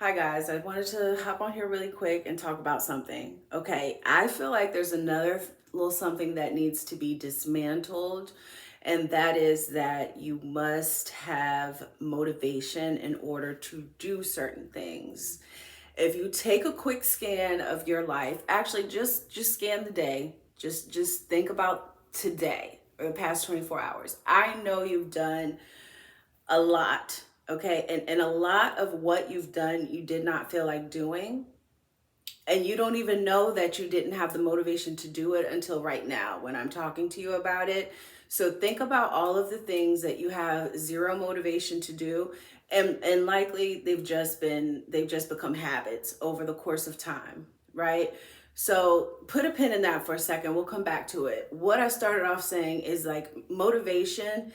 Hi guys, I wanted to hop on here really quick and talk about something. Okay, I feel like there's another little something that needs to be dismantled, and that is that you must have motivation in order to do certain things. If you take a quick scan of your life, actually just scan the day, just think about today or the past 24 hours. I know you've done a lot, okay? And a lot of what you've done, you did not feel like doing. And you don't even know that you didn't have the motivation to do it until right now when I'm talking to you about it. So think about all of the things that you have zero motivation to do. And likely they've just become habits over the course of time, right? So put a pin in that for a second. We'll come back to it. What I started off saying is like motivation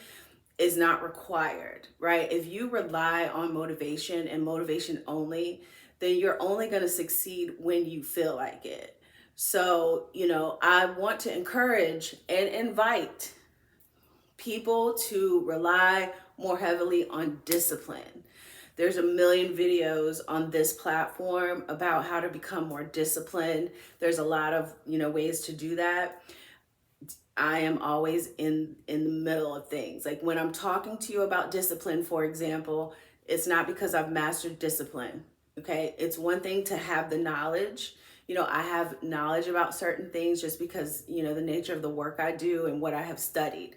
is not required, right? If you rely on motivation and motivation only, then you're only going to succeed when you feel like it. So, I want to encourage and invite people to rely more heavily on discipline. There's a million videos on this platform about how to become more disciplined. There's a lot of, ways to do that. I am always in the middle of things. Like when I'm talking to you about discipline, for example, it's not because I've mastered discipline. Okay? It's one thing to have the knowledge. I have knowledge about certain things just because, the nature of the work I do and what I have studied.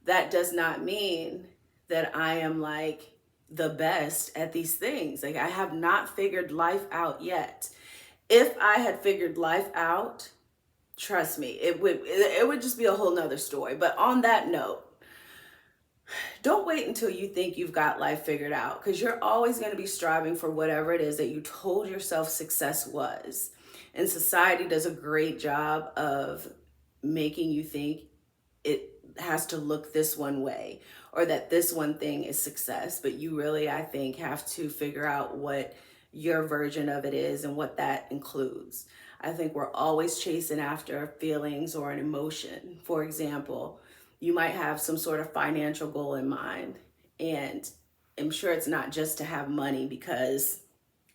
That does not mean that I am like the best at these things. Like I have not figured life out yet. If I had figured life out, trust me, it would just be a whole nother story. But on that note, don't wait until you think you've got life figured out, because you're always going to be striving for whatever it is that you told yourself success was. And society does a great job of making you think it has to look this one way or that this one thing is success. But you really, I think, have to figure out what your version of it is and what that includes. I think we're always chasing after feelings or an emotion. For example, you might have some sort of financial goal in mind, and I'm sure it's not just to have money, because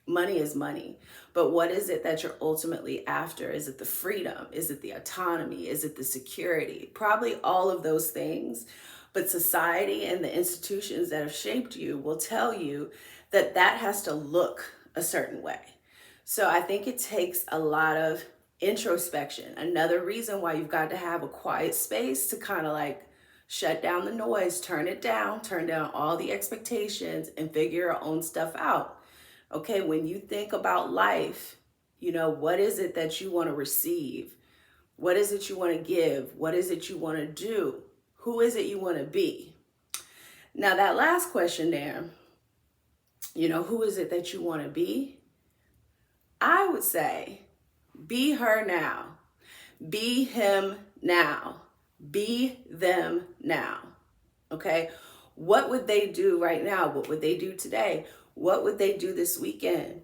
money is money. But what is it that you're ultimately after? Is it the freedom? Is it the autonomy? Is it the security? Probably all of those things. But society and the institutions that have shaped you will tell you that that has to look a certain way. So I think it takes a lot of introspection. Another reason why you've got to have a quiet space to kind of like shut down the noise, turn down all the expectations, and figure your own stuff out. Okay, when you think about life, what is it that you want to receive? What is it you want to give? What is it you want to do? Who is it you want to be? Now, that last question there, who is it that you want to be? I would say, be her now. Be him now. Be them now. Okay? What would they do right now? What would they do today? What would they do this weekend?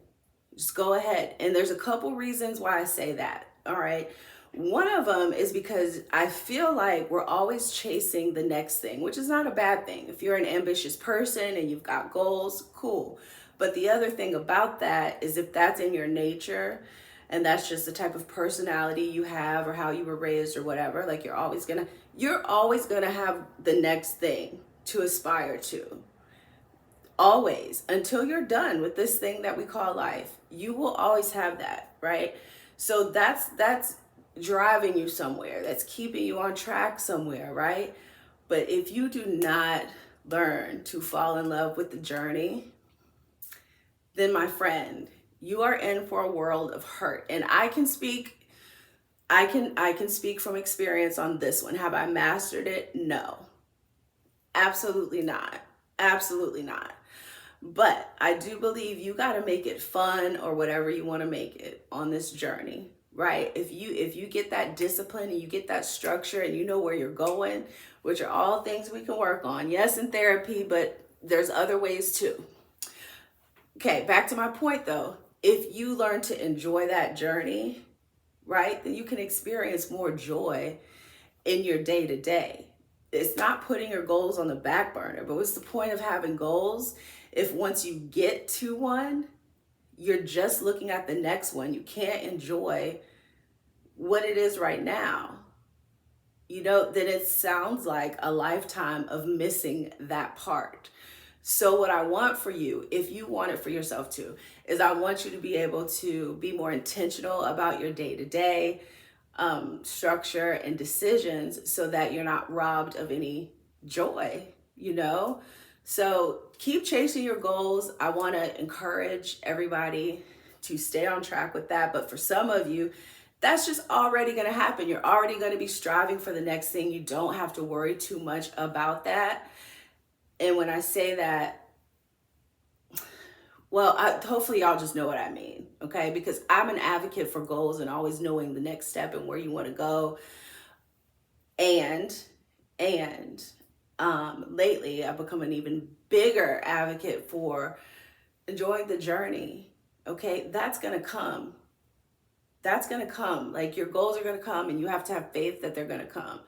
Just go ahead. And there's a couple reasons why I say that. All right. One of them is because I feel like we're always chasing the next thing, which is not a bad thing. If you're an ambitious person and you've got goals, cool. But the other thing about that is if that's in your nature and that's just the type of personality you have or how you were raised or whatever, like you're always gonna have the next thing to aspire to. Always, until you're done with this thing that we call life, you will always have that, right? So that's driving you somewhere, that's keeping you on track somewhere, right? But if you do not learn to fall in love with the journey, then my friend, you are in for a world of hurt. And I can speak from experience on this one. Have I mastered it? No. Absolutely not. Absolutely not. But I do believe you got to make it fun, or whatever you want to make it on this journey, right? If you get that discipline and you get that structure and you know where you're going, which are all things we can work on. Yes, in therapy, but there's other ways too. Okay, back to my point though. If you learn to enjoy that journey, right, then you can experience more joy in your day to day. It's not putting your goals on the back burner, but what's the point of having goals if once you get to one, you're just looking at the next one. You can't enjoy what it is right now. Then it sounds like a lifetime of missing that part. So what I want for you, if you want it for yourself too, is I want you to be able to be more intentional about your day-to-day structure and decisions so that you're not robbed of any joy. So keep chasing your goals. I want to encourage everybody to stay on track with that. But for some of you, that's just already going to happen. You're already going to be striving for the next thing. You don't have to worry too much about that. And when I say that, well, hopefully y'all just know what I mean, okay? Because I'm an advocate for goals and always knowing the next step and where you want to go. And lately, I've become an even bigger advocate for enjoying the journey, okay? That's going to come. That's going to come. Like, your goals are going to come, and you have to have faith that they're going to come.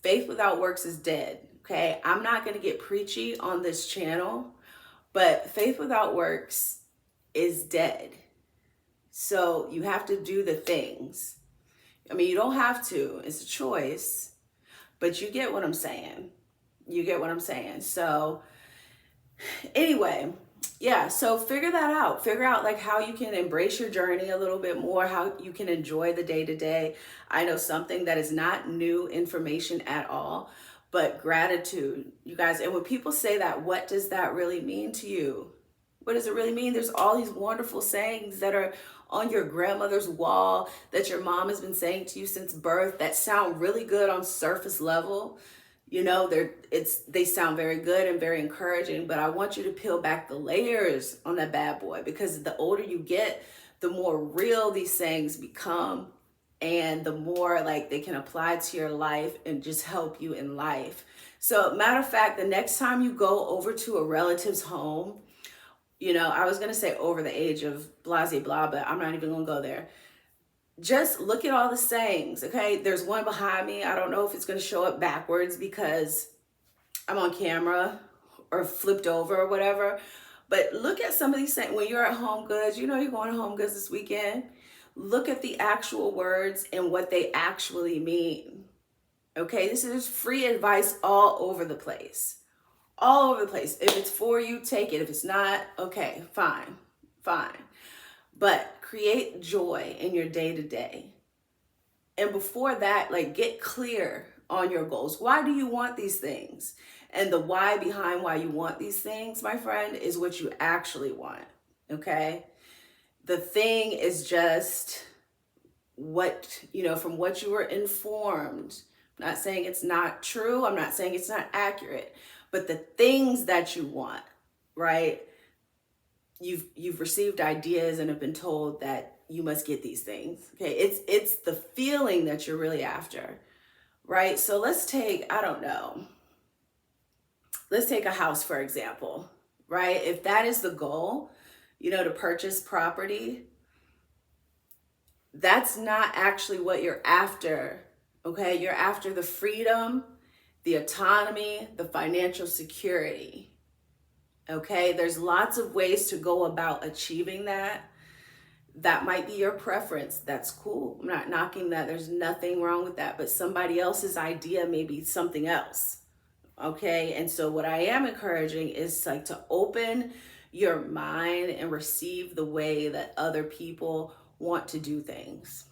Faith without works is dead, okay? I'm not going to get preachy on this channel, but faith without works is dead. So you have to do the things. I mean, you don't have to. It's a choice. But you get what I'm saying. You get what I'm saying. So anyway, yeah, so figure that out. Figure out like how you can embrace your journey a little bit more, how you can enjoy the day-to-day. I know something that is not new information at all, but gratitude, you guys. And when people say that, what does that really mean to you? What does it really mean? There's all these wonderful sayings that are on your grandmother's wall that your mom has been saying to you since birth that sound really good on surface level. They sound very good and very encouraging, but I want you to peel back the layers on that bad boy, because the older you get, the more real these sayings become, and the more like they can apply to your life and just help you in life. So matter of fact, the next time you go over to a relative's home, I was going to say over the age of blah, blah, but I'm not even going to go there. Just look at all the sayings, okay? There's one behind me. I don't know if it's going to show up backwards because I'm on camera or flipped over or whatever. But look at some of these sayings. When you're at Home Goods, you're going to Home Goods this weekend. Look at the actual words and what they actually mean, okay? This is free advice all over the place. All over the place. If it's for you, take it. If it's not, okay, fine. But create joy in your day-to-day. And before that, like, get clear on your goals. Why do you want these things? And the why behind why you want these things, my friend, is what you actually want, okay? The thing is just what, from what you were informed. I'm not saying it's not true. I'm not saying it's not accurate. But the things that you want, right? You've received ideas and have been told that you must get these things. Okay, it's the feeling that you're really after, right? So let's take, I don't know. Let's take a house, for example, right? If that is the goal, to purchase property, that's not actually what you're after, okay? You're after the freedom, the autonomy, the financial security, okay? There's lots of ways to go about achieving that. That might be your preference. That's cool. I'm not knocking that. There's nothing wrong with that. But somebody else's idea may be something else, okay? And so what I am encouraging is like to open your mind and receive the way that other people want to do things.